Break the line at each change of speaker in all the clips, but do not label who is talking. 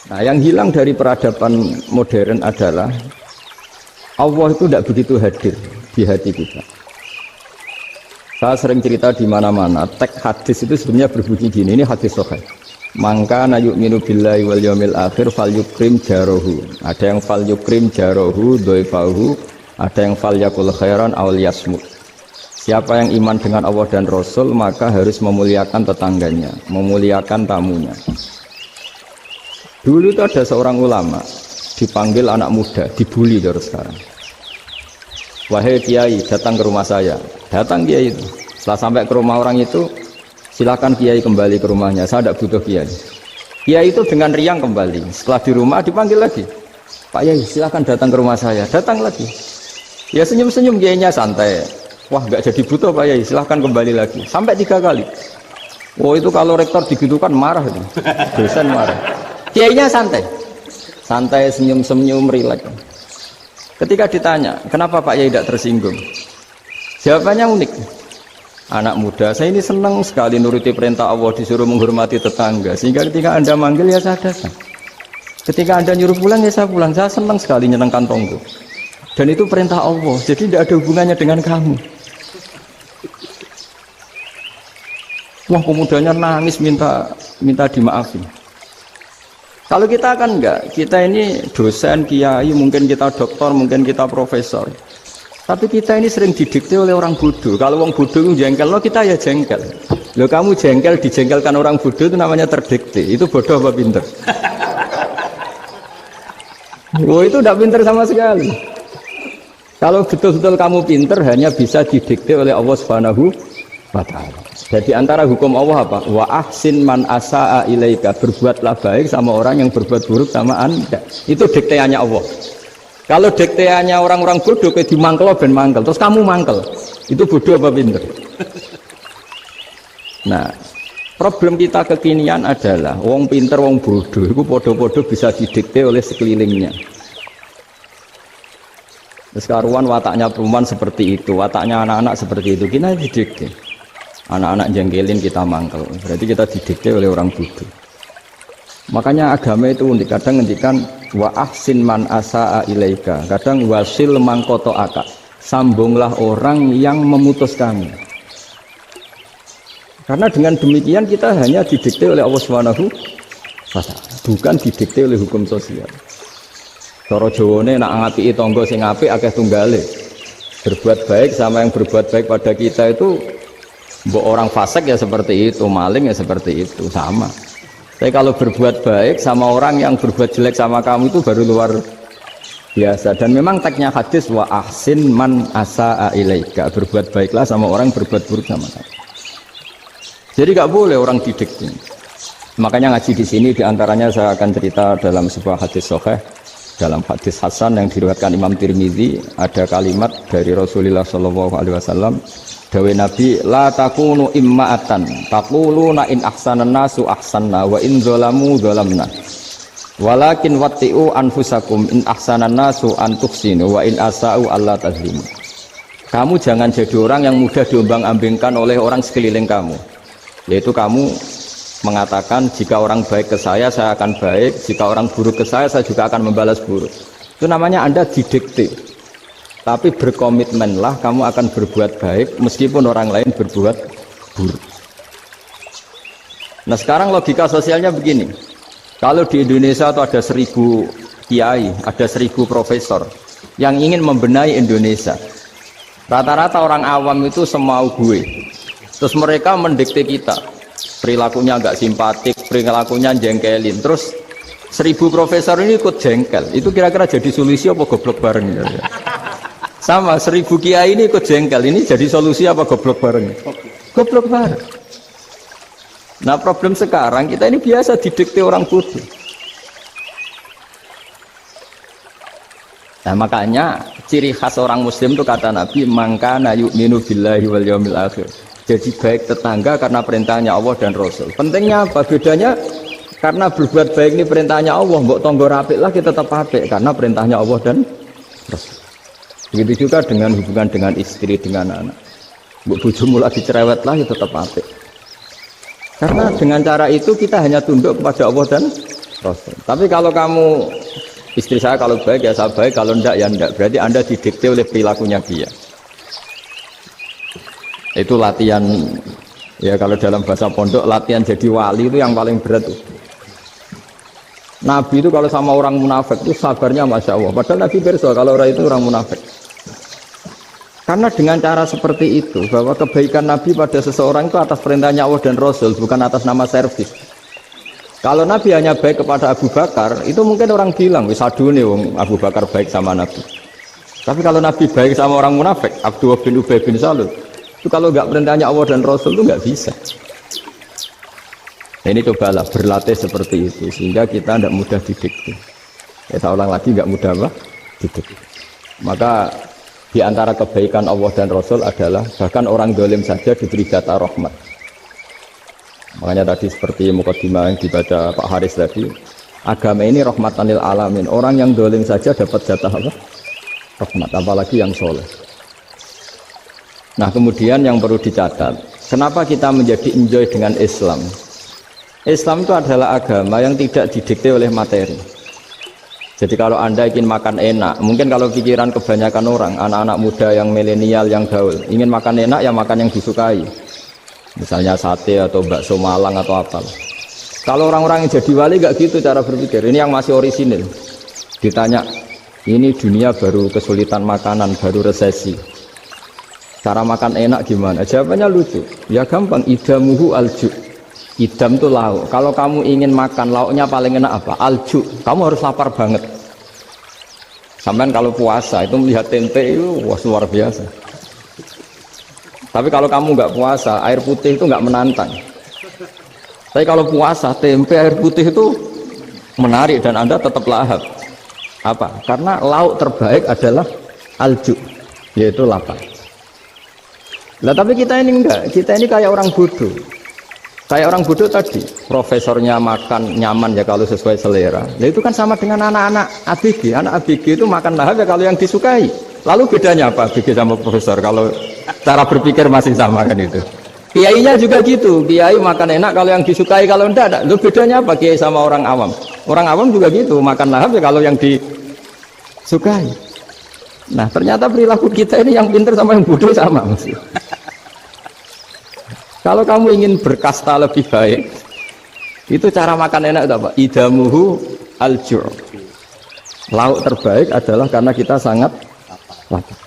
Nah, yang hilang dari peradaban modern adalah Allah itu tidak begitu hadir di hati kita. Saya sering cerita di mana-mana, teks hadis itu sebenarnya berbunyi gini, ini hadis sahih. Mangka na yu'minu billahi wal yaumil akhir falyukrim jarahu. Ada yang falyukrim jarahu dhaifahu, ada yang falyakul khairan aw liyasmut. Siapa yang iman dengan Allah dan Rasul maka harus memuliakan tetangganya, memuliakan tamunya. Dulu itu ada seorang ulama dipanggil anak muda, dibully terus sekarang. Wahai kiai, datang ke rumah saya. Datang kiai itu. Setelah sampai ke rumah orang itu, silakan kiai kembali ke rumahnya. Saya tidak butuh kiai. Kiai itu dengan riang kembali. Setelah di rumah dipanggil lagi. Pak Yai, silakan datang ke rumah saya. Datang lagi. Ya senyum-senyum kiainya santai. Wah, nggak jadi butuh Pak Yai. Silakan kembali lagi. Sampai 3 kali. Oh itu kalau rektor digitukan marah itu. Dosen marah. Kiainya santai. Santai, senyum-senyum, rileks. Ketika ditanya, kenapa Pak Yai tidak tersinggung? Jawabannya unik. Anak muda, saya ini senang sekali nuruti perintah Allah, disuruh menghormati tetangga. Sehingga ketika Anda manggil, ya saya datang. Ketika Anda nyuruh pulang, ya saya pulang. Saya senang sekali nyenangkan tonggo. Dan itu perintah Allah, jadi tidak ada hubungannya dengan kamu. Wah, pemudanya nangis minta dimaafin. Kalau kita kan enggak, kita ini dosen, kiai, mungkin kita doktor, mungkin kita profesor. Tapi kita ini sering didikte oleh orang bodoh. Kalau orang bodoh itu jengkel, lo kita ya jengkel. Lo kamu jengkel, dijengkelkan orang bodoh itu namanya terdikte. Itu bodoh apa pinter? Oh itu tidak pinter sama sekali. Kalau betul-betul kamu pinter, hanya bisa didikte oleh Allah Subhanahu wa Ta'ala. Jadi antara hukum Allah apa? Wa ahsin man asa'a ilaika, berbuatlah baik sama orang yang berbuat buruk sama Anda. Itu dikteannya Allah. Kalau dikteannya orang-orang bodoh kayak dimangkel ben mangkel, terus kamu mangkel. Itu bodoh apa pinter? Nah, problem kita kekinian adalah wong pinter wong bodoh itu podo-podo bisa didikte oleh sekelilingnya. Sekarang wataknya perempuan seperti itu, wataknya anak-anak seperti itu, kita didikte. Anak-anak jengkelin kita mangkel, berarti kita didikte oleh orang bodoh. Makanya agama itu unik, kadang ngendikan wa ahsin man asa'a ilaika, kadang wasil mangkoto aka, sambunglah orang yang memutus kamu. Karena dengan demikian kita hanya didikte oleh Allah Subhanahu wa Ta'ala, bukan didikte oleh hukum sosial. Cara Jawane nak ngapiki tangga sing apik akeh tunggale. Berbuat baik sama yang berbuat baik pada kita itu, mbok orang fasik ya seperti itu, maling ya seperti itu, sama. Tapi kalau berbuat baik sama orang yang berbuat jelek sama kamu itu baru luar biasa. Dan memang teksnya hadis wa ahsin man asa'a ilaika, berbuat baiklah sama orang yang berbuat buruk sama kamu. Jadi nggak boleh orang didikte. Makanya ngaji di sini diantaranya saya akan cerita dalam sebuah hadis sahih, dalam hadis hasan yang diriwayatkan Imam Tirmidzi, ada kalimat dari Rasulullah SAW. Dawe Nabi, la takunu imma'atan taquluna in ahsanan nasu ahsanna wa in zalamu zalamna walakin watti'u anfusakum in ahsanan nasu an tuhsinu wa in asa'u alla tazlimu. Kamu jangan jadi orang yang mudah diombang-ambingkan oleh orang sekeliling kamu, yaitu kamu mengatakan jika orang baik ke saya akan baik, jika orang buruk ke saya juga akan membalas buruk. Itu namanya Anda didikte. Tapi berkomitmenlah kamu akan berbuat baik meskipun orang lain berbuat buruk. Nah sekarang logika sosialnya begini. Kalau di Indonesia itu ada 1000 kiai, ada 1000 profesor yang ingin membenahi Indonesia. Rata-rata orang awam itu semau gue. Terus mereka mendikte kita. Perilakunya agak simpatik, perilakunya jengkelin. Terus 1000 profesor ini ikut jengkel. Itu kira-kira jadi solusi apa goblok bareng ya? Sama 1000 kiai ini ikut jengkel, ini jadi solusi apa goblok bareng? Goblok bareng. Nah problem sekarang kita ini biasa didikte orang bodoh. Nah makanya ciri khas orang muslim itu kata Nabi, mangkana yu'minu billahi wal yaumil akhir. Jadi baik tetangga karena perintahnya Allah dan Rasul. Pentingnya apa? Bedanya karena berbuat baik ini perintahnya Allah, mbok tonggo apik lah kita tetap apik karena perintahnya Allah dan Rasul. Begitu juga dengan hubungan dengan istri, dengan anak. Mbok bojomu lagi cerewet lah ya tetap apik. Karena dengan cara itu kita hanya tunduk kepada Allah dan Rasul. Tapi kalau kamu istri saya kalau baik ya saya baik, kalau enggak ya enggak. Berarti Anda didikte oleh perilakunya dia. Itu latihan ya kalau dalam bahasa pondok latihan jadi wali itu yang paling berat tuh. Nabi itu kalau sama orang munafik itu sabarnya Masya Allah. Padahal Nabi berso kalau orang itu orang munafik. Karena dengan cara seperti itu bahwa kebaikan Nabi pada seseorang itu atas perintahnya Allah dan Rasul, bukan atas nama servis. Kalau Nabi hanya baik kepada Abu Bakar, itu mungkin orang bilang wisadune wong Abu Bakar baik sama Nabi. Tapi kalau Nabi baik sama orang munafik, Abdullah bin Ubay bin Salul, itu kalau nggak perintahnya Allah dan Rasul itu nggak bisa. Nah, ini cobalah berlatih seperti itu sehingga kita tidak mudah didikte. Ya, saya ulang lagi nggak mudah apa? Didikte. Maka di antara kebaikan Allah dan Rasul adalah bahkan orang dolim saja diberi jatah rahmat. Makanya tadi seperti mukadimah yang dibaca Pak Haris tadi, agama ini rahmatan lil alamin. Orang yang dolim saja dapat jatah apa? Rahmat, apalagi yang soleh. Nah kemudian yang perlu dicatat, kenapa kita menjadi enjoy dengan Islam? Islam itu adalah agama yang tidak didikte oleh materi. Jadi kalau Anda ingin makan enak, mungkin kalau pikiran kebanyakan orang, anak-anak muda yang milenial, yang gaul, ingin makan enak ya makan yang disukai. Misalnya sate atau bakso Malang atau apa. Kalau orang-orang yang jadi wali gak gitu cara berpikir. Ini yang masih orisinil. Ditanya, ini dunia baru kesulitan makanan, baru resesi. Cara makan enak gimana? Jawabannya lucu. Ya gampang, idamuhu alju. Idam itu lauk. Kalau kamu ingin makan lauknya paling enak apa? Alju. Kamu harus lapar banget. Sampai kalau puasa itu melihat tempe itu wah luar biasa. Tapi kalau kamu nggak puasa, air putih itu nggak menantang. Tapi kalau puasa, tempe air putih itu menarik dan Anda tetap lahap. Apa? Karena lauk terbaik adalah alju, yaitu lapar. Nah tapi kita ini enggak. Kita ini kayak orang bodoh. Kayak orang bodoh tadi, profesornya makan nyaman ya kalau sesuai selera. Nah itu kan sama dengan anak-anak ABG. Anak ABG itu makan lahap ya kalau yang disukai. Lalu bedanya apa ABG sama profesor? Kalau cara berpikir masih sama kan itu. Kiainya juga gitu. Kiai makan enak kalau yang disukai, kalau enggak. Lalu bedanya apa kiai sama orang awam? Orang awam juga gitu, makan lahap ya kalau yang disukai. Nah ternyata perilaku kita ini yang pintar sama yang bodoh sama maksudnya. Kalau kamu ingin berkasta lebih baik, itu cara makan enak itu apa? Idamuhu al-ju'. Lauk terbaik adalah karena kita sangat lapar.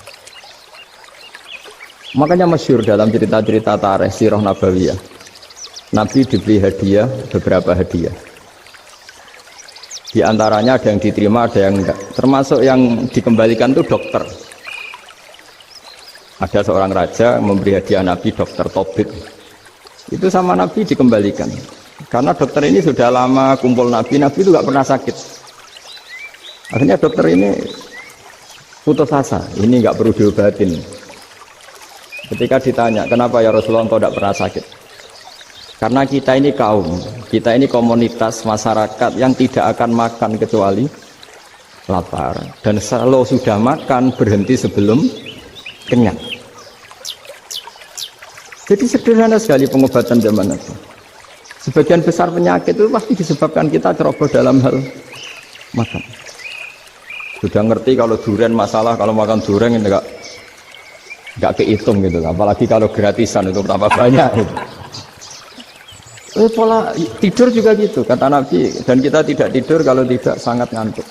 Makanya masyhur dalam cerita-cerita tarikh sirah nabawiyah. Nabi diberi hadiah, beberapa hadiah. Di antaranya ada yang diterima, ada yang enggak. Termasuk yang dikembalikan itu dokter. Ada seorang raja memberi hadiah Nabi dokter Tobit. Itu sama Nabi dikembalikan karena dokter ini sudah lama kumpul Nabi itu gak pernah sakit. Akhirnya dokter ini putus asa, ini gak perlu diobatin. Ketika ditanya kenapa ya Rasulullah engkau tidak pernah sakit, karena kita ini kaum, kita ini komunitas masyarakat yang tidak akan makan kecuali lapar, dan kalau sudah makan berhenti sebelum kenyang. Jadi sederhana sekali pengobatan zaman itu. Sebagian besar penyakit itu pasti disebabkan kita ceroboh dalam hal makan. Sudah ngerti kalau durian masalah, kalau makan durian ini enggak kehitung gitu. Apalagi kalau gratisan itu tambah banyak. Gitu. Pola tidur juga gitu kata Nabi, dan kita tidak tidur kalau tidak sangat ngantuk.